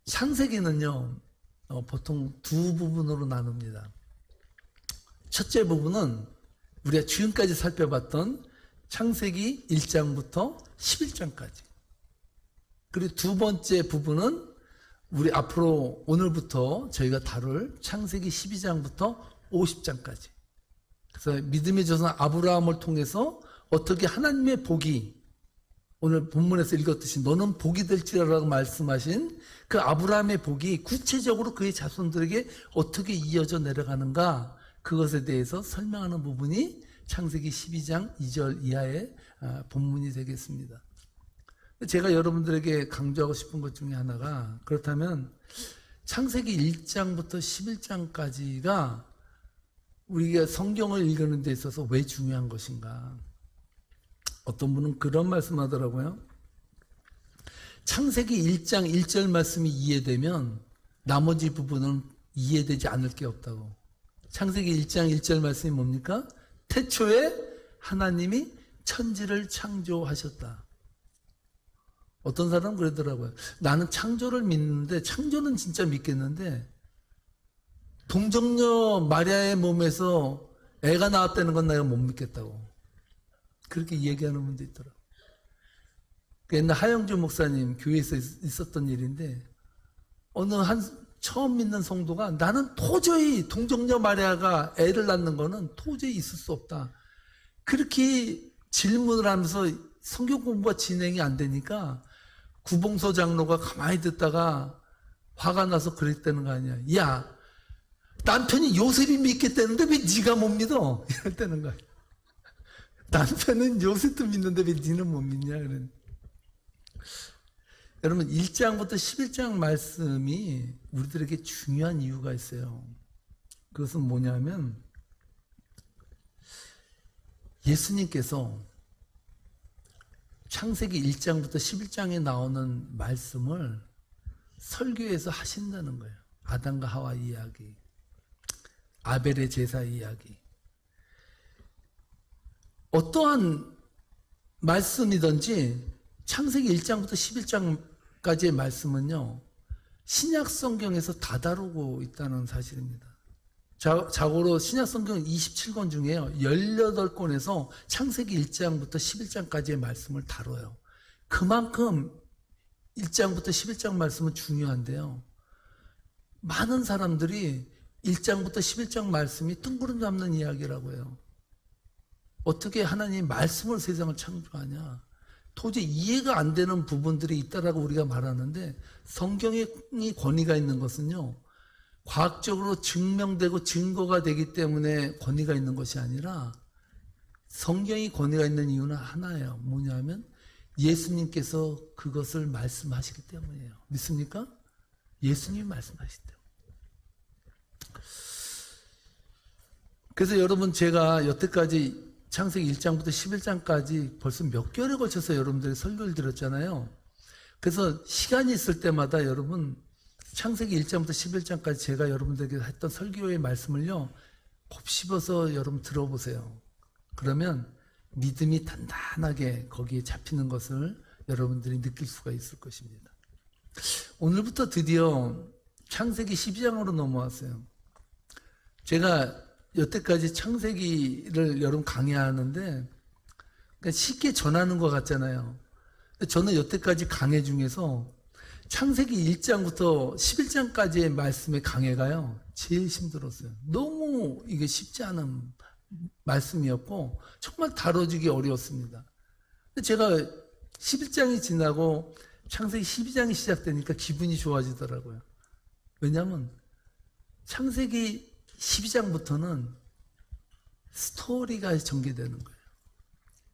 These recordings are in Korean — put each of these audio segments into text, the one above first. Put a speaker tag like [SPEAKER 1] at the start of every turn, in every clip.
[SPEAKER 1] 창세기는요, 보통 두 부분으로 나눕니다. 첫째 부분은 우리가 지금까지 살펴봤던 창세기 1장부터 11장까지. 그리고 두 번째 부분은 우리 앞으로 오늘부터 저희가 다룰 창세기 12장부터 50장까지. 그래서 믿음의 조상 아브라함을 통해서 어떻게 하나님의 복이, 오늘 본문에서 읽었듯이 너는 복이 될지라고 말씀하신 그 아브라함의 복이 구체적으로 그의 자손들에게 어떻게 이어져 내려가는가, 그것에 대해서 설명하는 부분이 창세기 12장 2절 이하의 본문이 되겠습니다. 제가 여러분들에게 강조하고 싶은 것 중에 하나가, 그렇다면 창세기 1장부터 11장까지가 우리가 성경을 읽는 데 있어서 왜 중요한 것인가. 어떤 분은 그런 말씀하더라고요. 창세기 1장 1절 말씀이 이해되면 나머지 부분은 이해되지 않을 게 없다고. 창세기 1장 1절 말씀이 뭡니까? 태초에 하나님이 천지를 창조하셨다. 어떤 사람은 그러더라고요. 나는 창조를 믿는데, 창조는 진짜 믿겠는데 동정녀 마리아의 몸에서 애가 나왔다는 건 내가 못 믿겠다고. 그렇게 얘기하는 분도 있더라고요. 옛날 하영주 목사님 교회에서 있었던 일인데, 어느 처음 믿는 성도가 나는 도저히 동정녀 마리아가 애를 낳는 거는 도저히 있을 수 없다. 그렇게 질문을 하면서 성경 공부가 진행이 안 되니까 구봉서 장로가 가만히 듣다가 화가 나서 그랬다는 거 아니야. 야, 남편이 요셉이 믿겠다는데 왜 네가 못 믿어? 이랬다는 거야. 남편은 요셉도 믿는데 왜 네는 못 믿냐? 그래. 여러분, 1장부터 11장 말씀이 우리들에게 중요한 이유가 있어요. 그것은 뭐냐면, 예수님께서 창세기 1장부터 11장에 나오는 말씀을 설교에서 하신다는 거예요. 아담과 하와 이야기, 아벨의 제사 이야기. 어떠한 말씀이든지 창세기 1장부터 11장까지의 말씀은요, 신약 성경에서 다 다루고 있다는 사실입니다. 자고로 신약 성경 27권 중에요, 18권에서 창세기 1장부터 11장까지의 말씀을 다뤄요. 그만큼 1장부터 11장 말씀은 중요한데요, 많은 사람들이 1장부터 11장 말씀이 뜬구름 잡는 이야기라고 해요. 어떻게 하나님 말씀을 세상을 창조하냐. 도저히 이해가 안 되는 부분들이 있다라고 우리가 말하는데, 성경의 권위가 있는 것은요, 과학적으로 증명되고 증거가 되기 때문에 권위가 있는 것이 아니라, 성경이 권위가 있는 이유는 하나예요. 뭐냐면 예수님께서 그것을 말씀하시기 때문이에요. 믿습니까? 예수님이 말씀하시기 때문에. 그래서 여러분, 제가 여태까지 창세기 1장부터 11장까지 벌써 몇 개월에 걸쳐서 여러분들이 설교를 드렸잖아요. 그래서 시간이 있을 때마다 여러분, 창세기 1장부터 11장까지 제가 여러분들에게 했던 설교의 말씀을요, 곱씹어서 여러분 들어보세요. 그러면 믿음이 단단하게 거기에 잡히는 것을 여러분들이 느낄 수가 있을 것입니다. 오늘부터 드디어 창세기 12장으로 넘어왔어요. 제가 여태까지 창세기를 여러분 강의하는데, 그러니까 쉽게 전하는 것 같잖아요. 저는 여태까지 강해 중에서 창세기 1장부터 11장까지의 말씀의 강해가요, 제일 힘들었어요. 너무 이게 쉽지 않은 말씀이었고 정말 다뤄지기 어려웠습니다. 근데 제가 11장이 지나고 창세기 12장이 시작되니까 기분이 좋아지더라고요. 왜냐하면 창세기 12장부터는 스토리가 전개되는 거예요.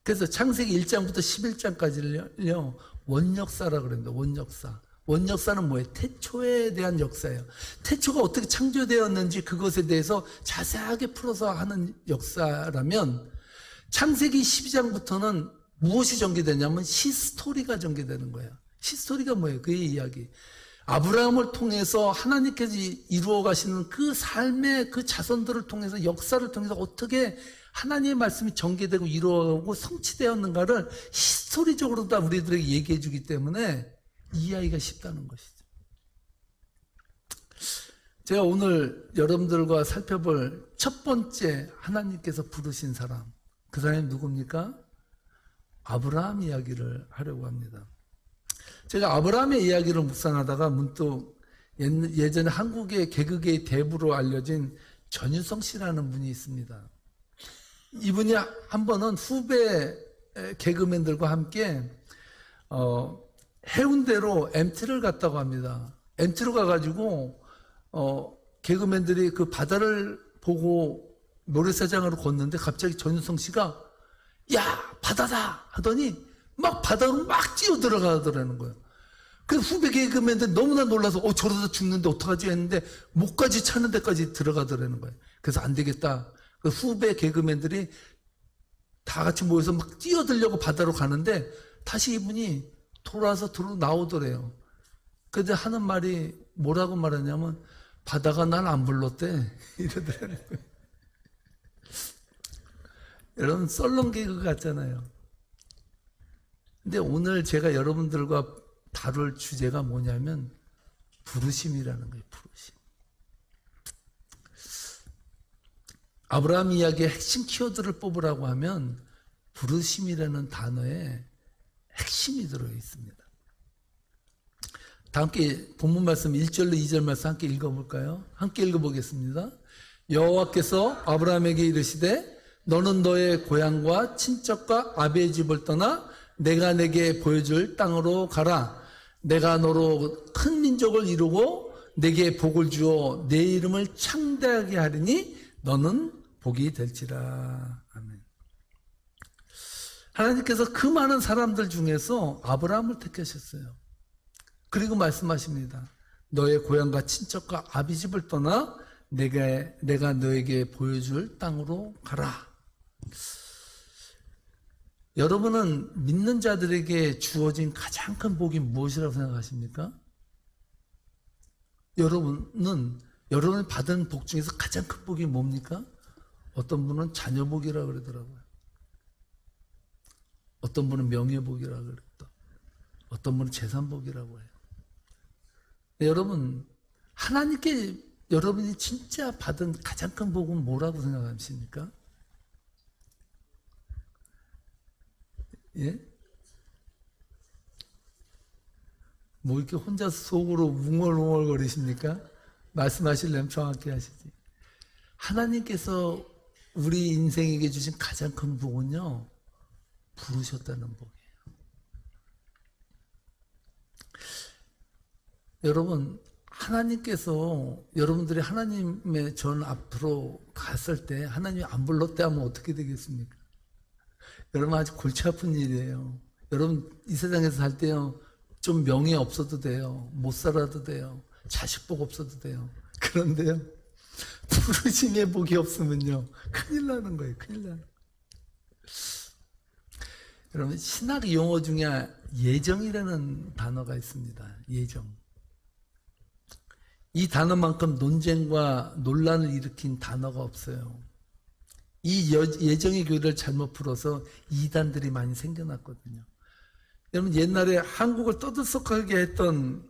[SPEAKER 1] 그래서 창세기 1장부터 11장까지를요, 원역사라고 그럽니다. 원역사. 원역사는 뭐예요? 태초에 대한 역사예요. 태초가 어떻게 창조되었는지 그것에 대해서 자세하게 풀어서 하는 역사라면, 창세기 12장부터는 무엇이 전개되냐면 시스토리가 전개되는 거예요. 시스토리가 뭐예요? 그의 이야기. 아브라함을 통해서 하나님께서 이루어 가시는 그 삶의 그 자손들을 통해서, 역사를 통해서 어떻게 하나님의 말씀이 전개되고 이루어가고 성취되었는가를 히스토리적으로 다 우리들에게 얘기해 주기 때문에 이해하기가 쉽다는 것이죠. 제가 오늘 여러분들과 살펴볼 첫 번째 하나님께서 부르신 사람, 그 사람이 누굽니까? 아브라함 이야기를 하려고 합니다. 제가 아브라함의 이야기를 묵상하다가 문득 예전에 한국의 개그계의 대부로 알려진 전유성 씨라는 분이 있습니다. 이분이 한 번은 후배 개그맨들과 함께 해운대로 MT를 갔다고 합니다. MT로 가가지고 개그맨들이 그 바다를 보고 모래사장으로 걷는데 갑자기 전유성 씨가 야 바다다 하더니 막 바다로 막 뛰어 들어가더라는 거예요. 그 후배 개그맨들 너무나 놀라서 저러다 죽는데 어떡하지 했는데 목까지 차는 데까지 들어가더라는 거예요. 그래서 안 되겠다. 그 후배 개그맨들이 다 같이 모여서 막 뛰어들려고 바다로 가는데 다시 이분이 돌아와서 나오더래요. 근데 하는 말이 뭐라고 말하냐면 바다가 날 안 불렀대 이러더라는 거예요. 여러분 썰렁 개그 같잖아요. 근데 오늘 제가 여러분들과 다룰 주제가 뭐냐면 부르심이라는 거예요. 부르심. 아브라함 이야기의 핵심 키워드를 뽑으라고 하면 부르심이라는 단어에 핵심이 들어있습니다. 다 함께 본문 말씀 1절로 2절 말씀 함께 읽어볼까요? 함께 읽어보겠습니다. 여호와께서 아브라함에게 이르시되 너는 너의 고향과 친척과 아비의 집을 떠나 내가 내게 보여줄 땅으로 가라. 내가 너로 큰 민족을 이루고 내게 복을 주어 내 이름을 창대하게 하리니 너는 복이 될지라. 아멘. 하나님께서 그 많은 사람들 중에서 아브라함을 택하셨어요. 그리고 말씀하십니다. 너의 고향과 친척과 아비 집을 떠나 내가 너에게 보여줄 땅으로 가라. 여러분은 믿는 자들에게 주어진 가장 큰 복이 무엇이라고 생각하십니까? 여러분이 받은 복 중에서 가장 큰 복이 뭡니까? 어떤 분은 자녀복이라고 그러더라고요. 어떤 분은 명예복이라고 그랬다. 어떤 분은 재산복이라고 해요. 여러분, 하나님께 여러분이 진짜 받은 가장 큰 복은 뭐라고 생각하십니까? 예? 뭐 이렇게 혼자 속으로 웅얼웅얼 거리십니까? 말씀하시려면 정확히 하시지. 하나님께서 우리 인생에게 주신 가장 큰 복은요, 부르셨다는 복이에요. 여러분, 하나님께서 여러분들이 하나님의 전 앞으로 갔을 때 하나님이 안 불렀대 하면 어떻게 되겠습니까? 여러분 아주 골치 아픈 일이에요. 여러분 이 세상에서 살 때요 좀 명예 없어도 돼요. 못 살아도 돼요. 자식 복 없어도 돼요. 그런데요 부르심의 복이 없으면요 큰일 나는 거예요. 큰일 나는 거예요. 여러분 신학 용어 중에 예정이라는 단어가 있습니다. 예정. 이 단어만큼 논쟁과 논란을 일으킨 단어가 없어요. 이 예정의 교리를 잘못 풀어서 이단들이 많이 생겨났거든요. 여러분 옛날에 한국을 떠들썩하게 했던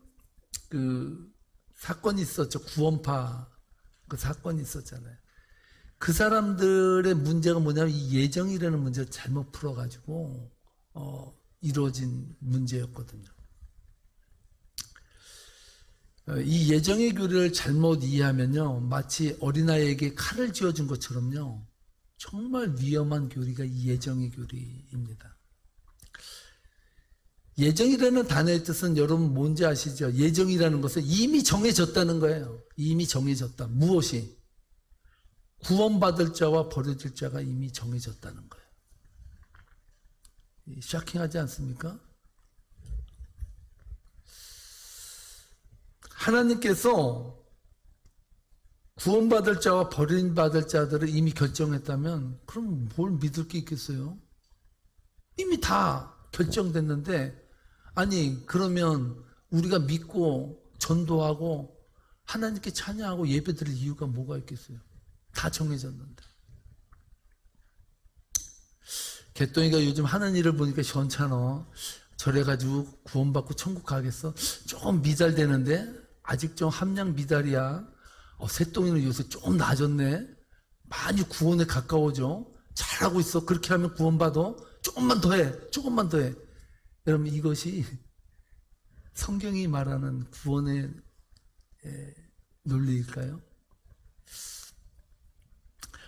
[SPEAKER 1] 그 사건이 있었죠. 구원파 그 사건이 있었잖아요. 그 사람들의 문제가 뭐냐면 이 예정이라는 문제를 잘못 풀어가지고 이루어진 문제였거든요. 이 예정의 교리를 잘못 이해하면요 마치 어린아이에게 칼을 쥐어준 것처럼요 정말 위험한 교리가 이 예정의 교리입니다. 예정이라는 단어의 뜻은 여러분 뭔지 아시죠? 예정이라는 것은 이미 정해졌다는 거예요. 이미 정해졌다. 무엇이? 구원받을 자와 버려질 자가 이미 정해졌다는 거예요. 쇼킹하지 않습니까? 하나님께서 구원받을 자와 버림받을 자들을 이미 결정했다면 그럼 뭘 믿을 게 있겠어요? 이미 다 결정됐는데 아니 그러면 우리가 믿고 전도하고 하나님께 찬양하고 예배드릴 이유가 뭐가 있겠어요? 다 정해졌는데. 개똥이가 요즘 하는 일을 보니까 시원찮아. 저래가지고 구원받고 천국 가겠어? 조금 미달되는데 아직 좀 함량 미달이야. 새똥이는 요새 좀 나아졌네. 많이 구원에 가까워져. 잘하고 있어. 그렇게 하면 구원받아. 조금만 더 해. 조금만 더 해. 여러분, 이것이 성경이 말하는 구원의 논리일까요?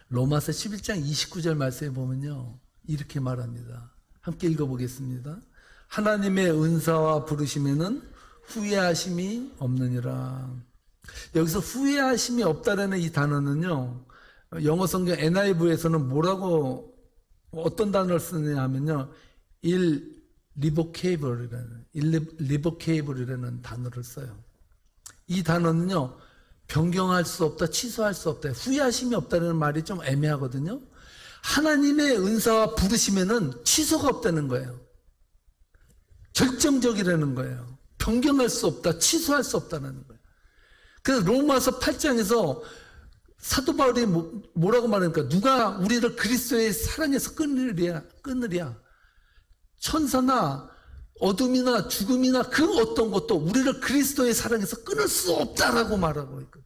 [SPEAKER 1] 로마서 11장 29절 말씀에 보면요, 이렇게 말합니다. 함께 읽어보겠습니다. 하나님의 은사와 부르심에는 후회하심이 없느니라. 여기서 후회하심이 없다라는 이 단어는요, 영어 성경 NIV에서는 뭐라고, 어떤 단어를 쓰느냐 하면요, irrevocable이라는 단어를 써요. 이 단어는요, 변경할 수 없다, 취소할 수 없다, 후회하심이 없다는 말이 좀 애매하거든요. 하나님의 은사와 부르심에는 취소가 없다는 거예요. 결정적이라는 거예요. 변경할 수 없다, 취소할 수 없다는 거예요. 그래서 로마서 8장에서 사도 바울이 뭐라고 말하니까, 누가 우리를 그리스도의 사랑에서 끊으랴. 천사나 어둠이나 죽음이나 그 어떤 것도 우리를 그리스도의 사랑에서 끊을 수 없다라고 말하고 있거든요.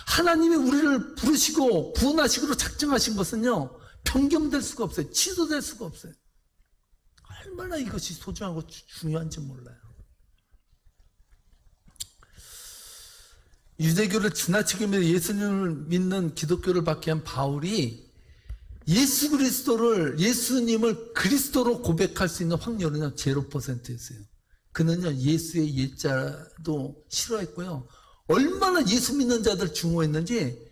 [SPEAKER 1] 하나님이 우리를 부르시고 구원하시기로 작정하신 것은요, 변경될 수가 없어요. 취소될 수가 없어요. 얼마나 이것이 소중하고 중요한지 몰라요. 유대교를 지나치게 믿어 예수님을 믿는 기독교를 받게 한 바울이 예수님을 그리스도로 고백할 수 있는 확률은요, 0%였어요. 그는요, 예수의 예자도 싫어했고요. 얼마나 예수 믿는 자들 증오했는지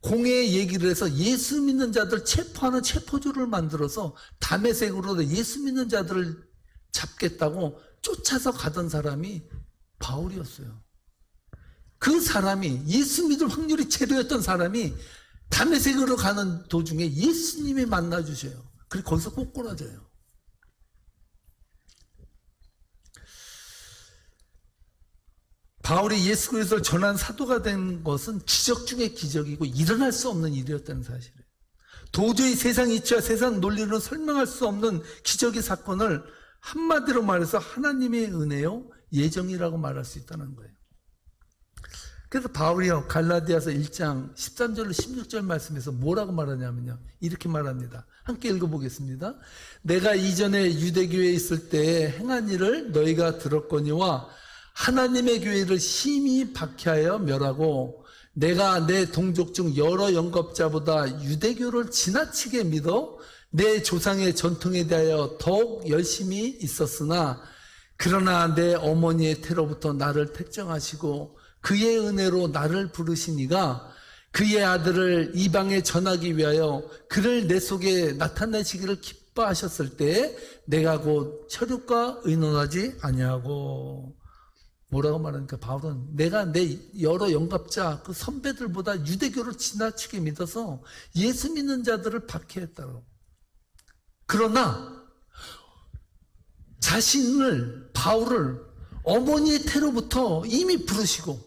[SPEAKER 1] 공회 얘기를 해서 예수 믿는 자들 체포하는 체포조를 만들어서 다메섹으로 예수 믿는 자들을 잡겠다고 쫓아서 가던 사람이 바울이었어요. 그 사람이, 예수 믿을 확률이 제로였던 사람이 다메섹으로 가는 도중에 예수님이 만나주셔요. 그리고 거기서 꼬꾸라져요. 바울이 예수 그리스도를 전한 사도가 된 것은 기적 중에 기적이고 일어날 수 없는 일이었다는 사실이에요. 도저히 세상 이치와 세상 논리로 설명할 수 없는 기적의 사건을 한마디로 말해서 하나님의 은혜요, 예정이라고 말할 수 있다는 거예요. 그래서 바울이요, 갈라디아서 1장 13절로 16절 말씀에서 뭐라고 말하냐면요, 이렇게 말합니다. 함께 읽어보겠습니다. 내가 이전에 유대교회에 있을 때 행한 일을 너희가 들었거니와 하나님의 교회를 심히 박해하여 멸하고 내가 내 동족 중 여러 영겁자보다 유대교를 지나치게 믿어 내 조상의 전통에 대하여 더욱 열심히 있었으나 그러나 내 어머니의 태로부터 나를 택정하시고 그의 은혜로 나를 부르시니가 그의 아들을 이방에 전하기 위하여 그를 내 속에 나타내시기를 기뻐하셨을 때 내가 곧 혈육과 의논하지 아니하고. 뭐라고 말하니까 바울은 내가 내 여러 영갑자 그 선배들보다 유대교를 지나치게 믿어서 예수 믿는 자들을 박해했다고. 그러나 바울을 어머니의 태로부터 이미 부르시고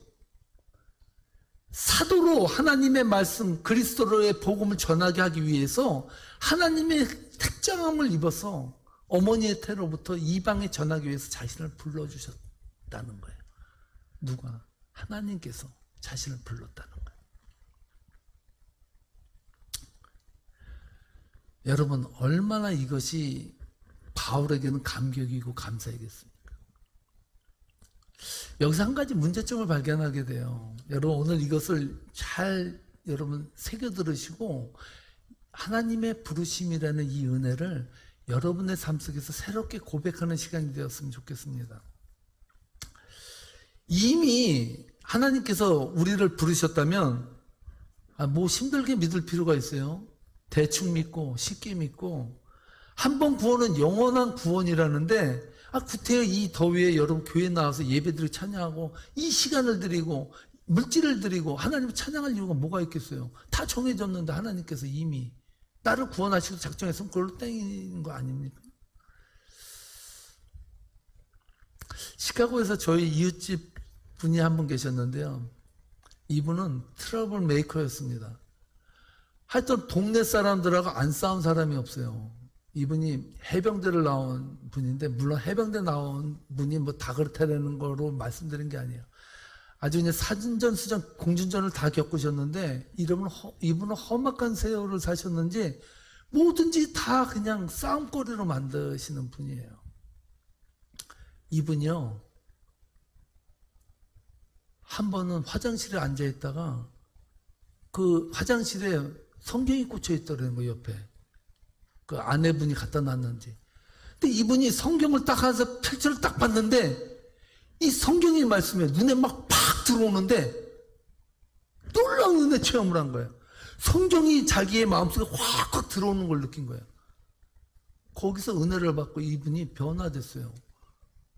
[SPEAKER 1] 사도로 하나님의 말씀 그리스도로의 복음을 전하게 하기 위해서 하나님의 택정함을 입어서 어머니의 태로부터 이방에 전하기 위해서 자신을 불러주셨다는 거예요. 누가? 하나님께서 자신을 불렀다는 거예요. 여러분, 얼마나 이것이 바울에게는 감격이고 감사이겠습니까? 여기서 한 가지 문제점을 발견하게 돼요. 여러분, 오늘 이것을 잘 여러분 새겨 들으시고 하나님의 부르심이라는 이 은혜를 여러분의 삶 속에서 새롭게 고백하는 시간이 되었으면 좋겠습니다. 이미 하나님께서 우리를 부르셨다면 뭐 힘들게 믿을 필요가 있어요? 대충 믿고 쉽게 믿고 한 번 구원은 영원한 구원이라는데 구태여 이 더위에 여러분 교회 나와서 예배드리고 찬양하고 이 시간을 드리고 물질을 드리고 하나님을 찬양할 이유가 뭐가 있겠어요? 다 정해졌는데 하나님께서 이미 나를 구원하시고 작정했으면 그걸로 땡기는 거 아닙니까? 시카고에서 저희 이웃집 분이 한 분 계셨는데요. 이분은 트러블 메이커였습니다. 하여튼 동네 사람들하고 안 싸운 사람이 없어요. 이분이 해병대를 나온 분인데, 물론 해병대 나온 분이 뭐 다 그렇다는 거로 말씀드린 게 아니에요. 아주 그냥 사진전, 수전, 공준전을 다 겪으셨는데 이분은 험악한 세월을 사셨는지 뭐든지 다 그냥 싸움거리로 만드시는 분이에요. 이분이요, 한 번은 화장실에 앉아있다가 그 화장실에 성경이 꽂혀있더라는 거예요, 옆에. 그 아내분이 갖다 놨는지. 근데 이분이 성경을 딱 하면서 펼쳐를 딱 봤는데 이 성경의 말씀에 눈에 막 팍 들어오는데 놀라운 은혜 체험을 한 거예요. 성경이 자기의 마음속에 확 들어오는 걸 느낀 거예요. 거기서 은혜를 받고 이분이 변화됐어요.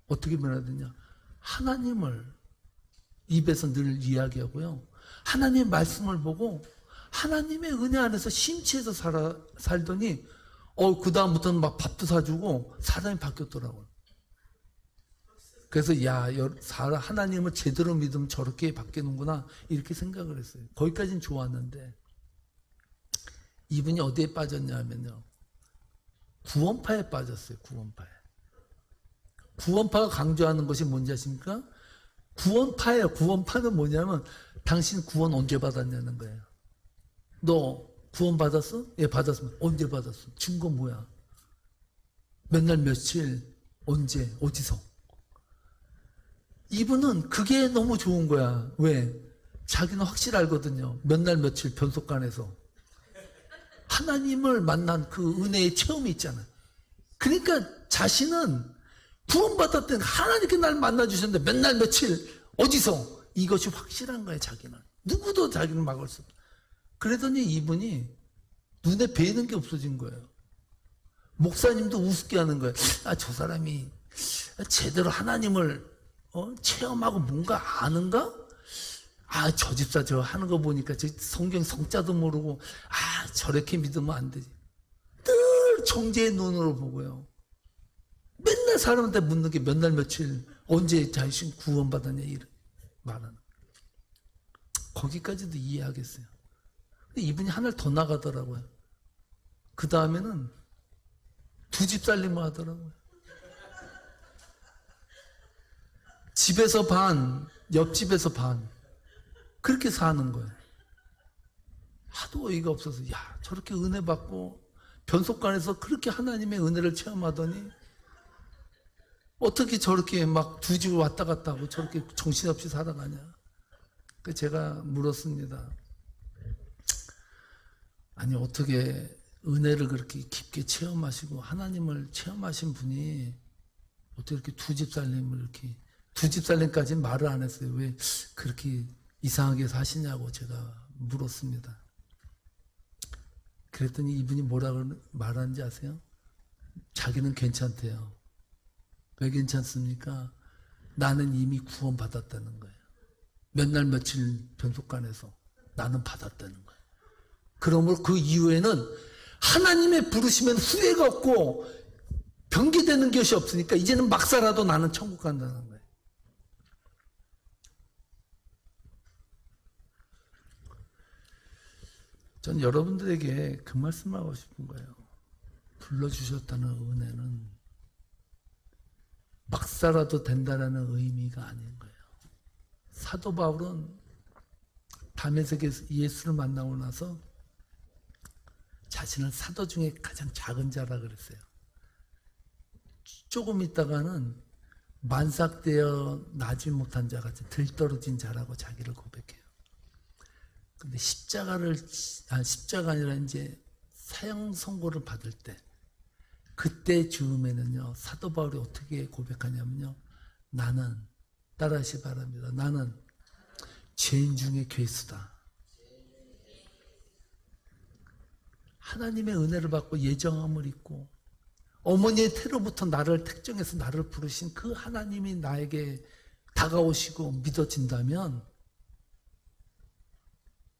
[SPEAKER 1] 어떻게 변화됐냐? 하나님을 입에서 늘 이야기하고요, 하나님의 말씀을 보고 하나님의 은혜 안에서 심취해서 살더니 그 다음부터는 막 밥도 사주고 사람이 바뀌었더라고요. 그래서 하나님을 제대로 믿으면 저렇게 바뀌는구나 이렇게 생각을 했어요. 거기까지는 좋았는데 이분이 어디에 빠졌냐면요, 구원파에 빠졌어요. 구원파가 강조하는 것이 뭔지 아십니까? 구원파예요. 구원파는 뭐냐면 당신 구원 언제 받았냐는 거예요. 너 구원 받았어? 예, 받았으면 언제 받았어? 증거 뭐야? 몇 날 며칠 언제 어디서? 이분은 그게 너무 좋은 거야. 왜? 자기는 확실히 알거든요. 몇 날 며칠 변속간에서 하나님을 만난 그 은혜의 체험이 있잖아요. 그러니까 자신은 구원받았던 하나님께 날 만나주셨는데 몇 날 며칠 어디서, 이것이 확실한 거예요. 자기는 누구도 자기는 막을 수 없어. 그러더니 이분이 눈에 뵈는 게 없어진 거예요. 목사님도 우습게 하는 거예요. 저 사람이 제대로 하나님을 체험하고 뭔가 아는가? 저 집사 저 하는 거 보니까 저 성경 성자도 모르고 저렇게 믿으면 안 되지. 늘 정죄의 눈으로 보고요. 맨날 사람한테 묻는 게 몇 날 며칠 언제 자신 구원받았냐 이런 말하는. 거기까지도 이해하겠어요. 근데 이분이 하늘 더 나가더라고요. 그 다음에는 두 집 살림을 하더라고요. 집에서 반, 옆집에서 반. 그렇게 사는 거예요. 하도 어이가 없어서 저렇게 은혜 받고 변속간에서 그렇게 하나님의 은혜를 체험하더니 어떻게 저렇게 막 두 집을 왔다 갔다 하고 저렇게 정신없이 살아가냐. 제가 물었습니다. 아니 어떻게 은혜를 그렇게 깊게 체험하시고 하나님을 체험하신 분이 어떻게 이렇게 두 집 살림을 이렇게, 두 집 살림까지는 말을 안 했어요. 왜 그렇게 이상하게 사시냐고 제가 물었습니다. 그랬더니 이분이 뭐라고 말하는지 아세요? 자기는 괜찮대요. 왜 괜찮습니까? 나는 이미 구원받았다는 거예요. 몇 날 며칠 변속간에서 나는 받았다는 거예요. 그러므로 그 이후에는 하나님의 부르시면 후회가 없고 변개되는 것이 없으니까 이제는 막 살아도 나는 천국 간다는 거예요. 전 여러분들에게 그 말씀하고 싶은 거예요. 불러주셨다는 은혜는 막 살아도 된다는 의미가 아닌 거예요. 사도 바울은 다메섹에서 예수를 만나고 나서 자신을 사도 중에 가장 작은 자라 그랬어요. 조금 있다가는 만삭되어 나지 못한 자 같은 들떨어진 자라고 자기를 고백해요. 근데 십자가 아니라 이제 사형 선고를 받을 때, 그때 즈음에는요, 사도 바울이 어떻게 고백하냐면요, 나는, 따라하시 바랍니다. 나는 죄인 중에 괴수다. 하나님의 은혜를 받고 예정함을 입고 어머니의 태로부터 나를 택정해서 나를 부르신 그 하나님이 나에게 다가오시고 믿어진다면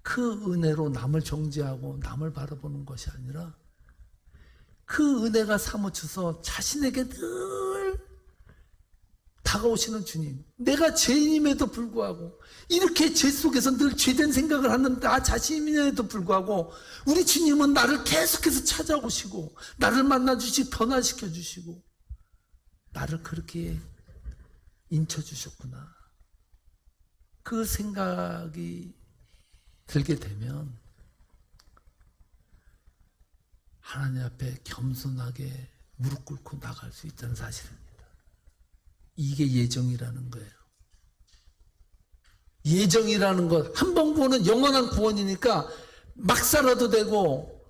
[SPEAKER 1] 그 은혜로 남을 정죄하고 남을 바라보는 것이 아니라 그 은혜가 사무쳐서 자신에게 늘 다가오시는 주님, 내가 죄인임에도 불구하고 이렇게 죄 속에서 늘 죄된 생각을 하는 나 자신임에도 불구하고 우리 주님은 나를 계속해서 찾아오시고 나를 만나주시고 변화시켜 주시고 나를 그렇게 인쳐주셨구나. 그 생각이 들게 되면 하나님 앞에 겸손하게 무릎 꿇고 나갈 수 있다는 사실입니다. 이게 예정이라는 거예요. 예정이라는 것, 한 번 구원은 영원한 구원이니까 막 살아도 되고,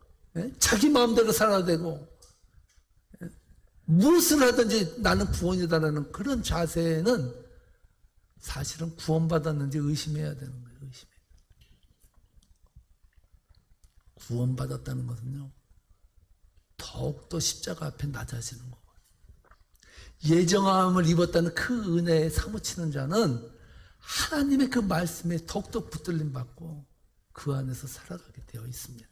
[SPEAKER 1] 자기 마음대로 살아도 되고, 무엇을 하든지 나는 구원이다라는 그런 자세는 사실은 구원받았는지 의심해야 되는 거예요. 의심해야. 구원받았다는 것은요, 더욱더 십자가 앞에 낮아지는 거거든요. 예정함을 입었다는 그 은혜에 사무치는 자는 하나님의 그 말씀에 더욱더 붙들림 받고 그 안에서 살아가게 되어 있습니다.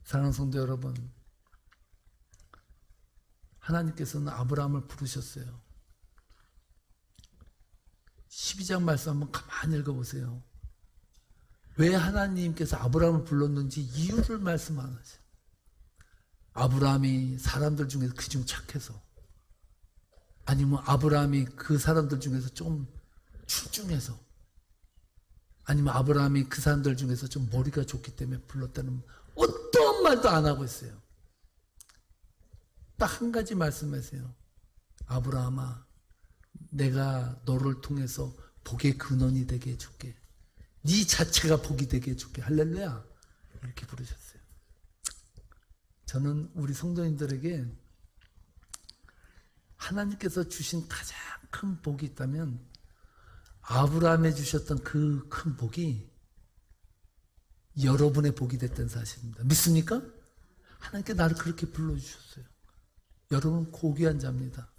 [SPEAKER 1] 사랑하는 성도 여러분, 하나님께서는 아브라함을 부르셨어요. 12장 말씀 한번 가만히 읽어보세요. 왜 하나님께서 아브라함을 불렀는지 이유를 말씀 안 하세요. 아브라함이 사람들 중에서 그중 착해서, 아니면 아브라함이 그 사람들 중에서 좀 출중해서, 아니면 아브라함이 그 사람들 중에서 좀 머리가 좋기 때문에 불렀다는 어떤 말도 안 하고 있어요. 딱 한 가지 말씀하세요. 아브라함아, 내가 너를 통해서 복의 근원이 되게 해줄게. 네 자체가 복이 되게 해줄게. 할렐루야. 이렇게 부르셨어요. 저는 우리 성도님들에게 하나님께서 주신 가장 큰 복이 있다면 아브라함에 주셨던 그 큰 복이 여러분의 복이 됐다는 사실입니다. 믿습니까? 하나님께 나를 그렇게 불러주셨어요. 여러분 고귀한 자입니다.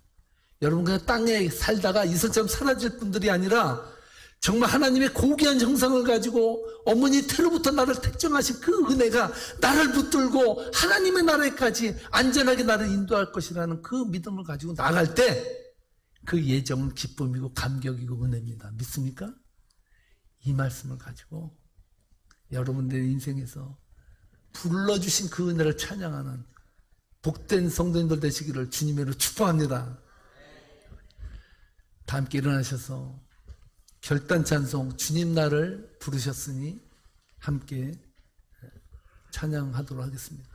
[SPEAKER 1] 여러분 그냥 땅에 살다가 이슬처럼 사라질 분들이 아니라 정말 하나님의 고귀한 형상을 가지고 어머니 태로부터 나를 택정하신 그 은혜가 나를 붙들고 하나님의 나라에까지 안전하게 나를 인도할 것이라는 그 믿음을 가지고 나갈 때 그 예정은 기쁨이고 감격이고 은혜입니다. 믿습니까? 이 말씀을 가지고 여러분들의 인생에서 불러주신 그 은혜를 찬양하는 복된 성도님들 되시기를 주님으로 축복합니다. 다 함께 일어나셔서 결단 찬송 주님 나를 부르셨으니 함께 찬양하도록 하겠습니다.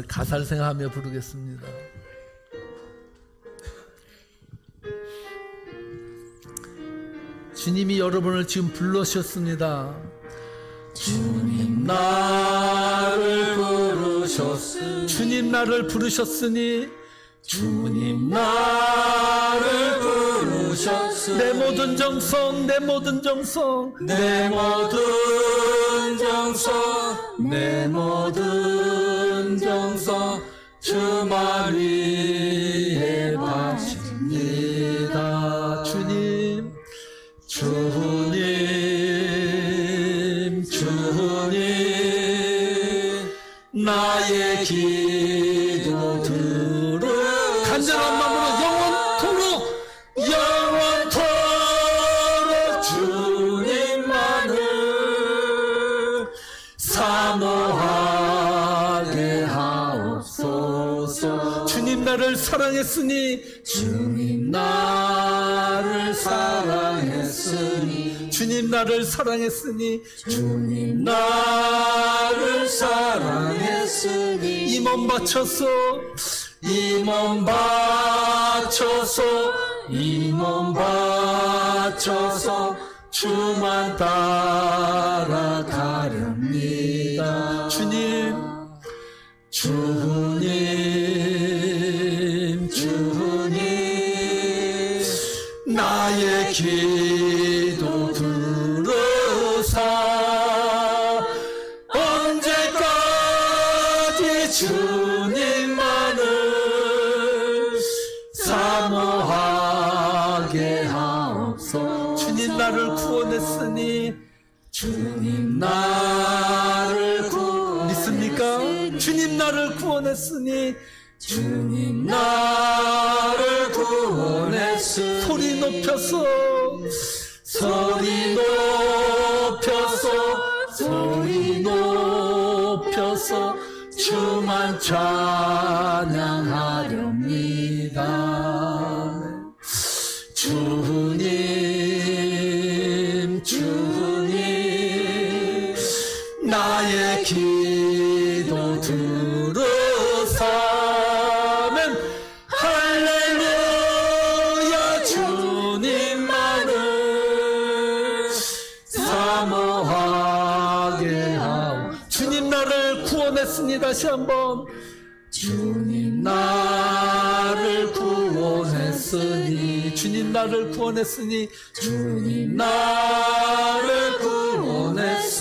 [SPEAKER 1] 가사를 생각하며 부르겠습니다. 주님이 여러분을 지금 불러주셨습니다. 주님 나를 부르셨으니, 주님 나를 부르셨으니, 주님 나를 부르셨으니, 내 모든 정성, 내 모든 정성, 내 모든 정성, 내 모든 정성 주만 위에 바칩니다. 주님, 주님, 주님, 나의 기도 들어 간절한 마음으로 영원토록 주님만을 사모하게 하옵소서. 주님 나를 사랑했으니, 주님 나를 사랑했으니, 주님 나를 사랑했으니, 주님 나를 사랑했으니, 이 몸 바쳐서, 이 몸 바쳐서, 이 몸 바쳐서 주만 따라가렵니다. 주님, 주님, 주님, 나의 기도 들으사 언제까지 주님만을 사모하게 하옵소서. 주님 나를 구원했으니, 주님 나를 믿습니까? 주님 나를 구원했으니, 주님 나를 구원했으니, 소리 높여서, 소리 높여서, 소리 높여서 주만 찬양하리. 주님 나를 구원했으니 주님 나를 구원했으니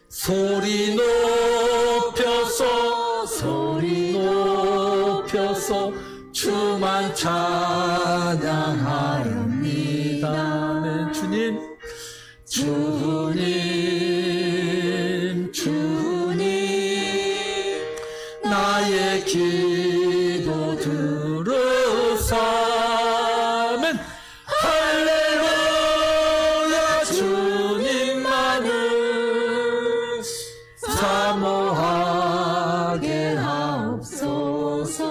[SPEAKER 1] 소리 높여서 주만 찬양하렵니다. 네, 주님 나의 기도 들으사면 할렐루야 주님만을 사모하게 하옵소서.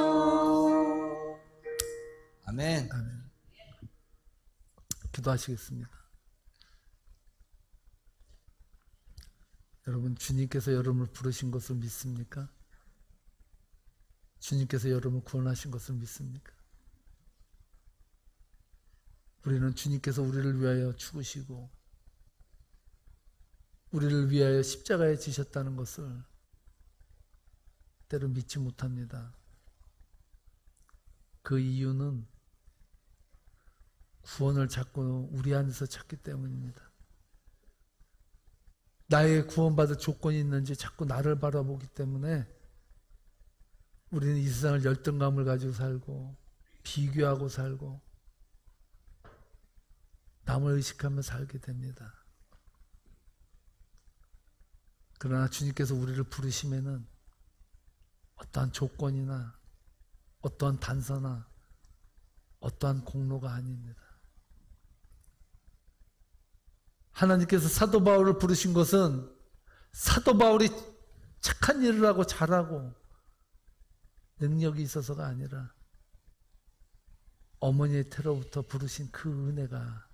[SPEAKER 2] 아멘.
[SPEAKER 1] 아멘. 기도하시겠습니다. 여러분, 주님께서 여러분을 부르신 것을 믿습니까? 주님께서 여러분을 구원하신 것을 믿습니까? 우리는 주님께서 우리를 위하여 죽으시고 우리를 위하여 십자가에 지셨다는 것을 때로 믿지 못합니다. 그 이유는 구원을 자꾸 우리 안에서 찾기 때문입니다. 나의 구원받을 조건이 있는지 자꾸 나를 바라보기 때문에 우리는 이 세상을 열등감을 가지고 살고 비교하고 살고 남을 의식하며 살게 됩니다. 그러나 주님께서 우리를 부르시면은 어떠한 조건이나 어떠한 단서나 어떠한 공로가 아닙니다. 하나님께서 사도 바울을 부르신 것은 사도 바울이 착한 일을 하고 잘하고 능력이 있어서가 아니라 어머니의 태로부터 부르신 그 은혜가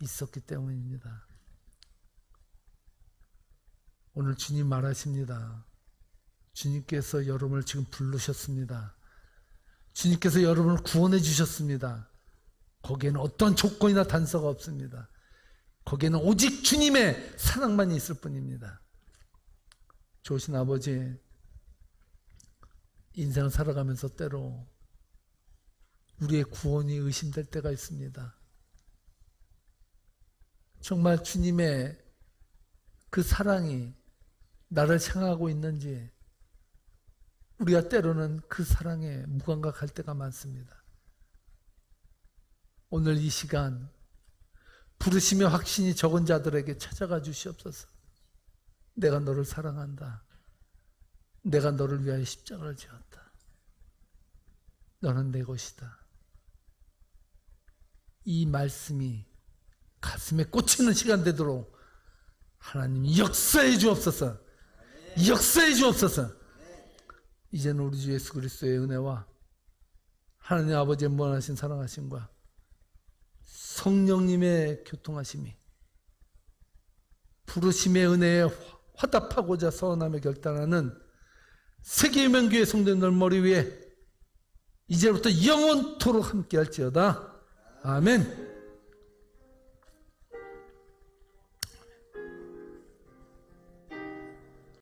[SPEAKER 1] 있었기 때문입니다. 오늘 주님 말하십니다. 주님께서 여러분을 지금 부르셨습니다. 주님께서 여러분을 구원해 주셨습니다. 거기에는 어떤 조건이나 단서가 없습니다. 거기에는 오직 주님의 사랑만 있을 뿐입니다. 좋으신 아버지, 인생을 살아가면서 때로 우리의 구원이 의심될 때가 있습니다. 정말 주님의 그 사랑이 나를 향하고 있는지 우리가 때로는 그 사랑에 무감각할 때가 많습니다. 오늘 이 시간 부르심의 확신이 적은 자들에게 찾아가 주시옵소서. 내가 너를 사랑한다. 내가 너를 위하여 십자가를 지었다. 너는 내 것이다. 이 말씀이 가슴에 꽂히는 시간 되도록 하나님 역사해 주옵소서. 역사해 주옵소서. 이제는 우리 주 예수 그리스도의 은혜와 하나님 아버지의 무한하신 사랑하심과 성령님의 교통하심이 부르심의 은혜에 화답하고자 서원하며 결단하는 세계유명교회 성도님들 머리 위에 이제부터 영원토록 함께할지어다. 아멘.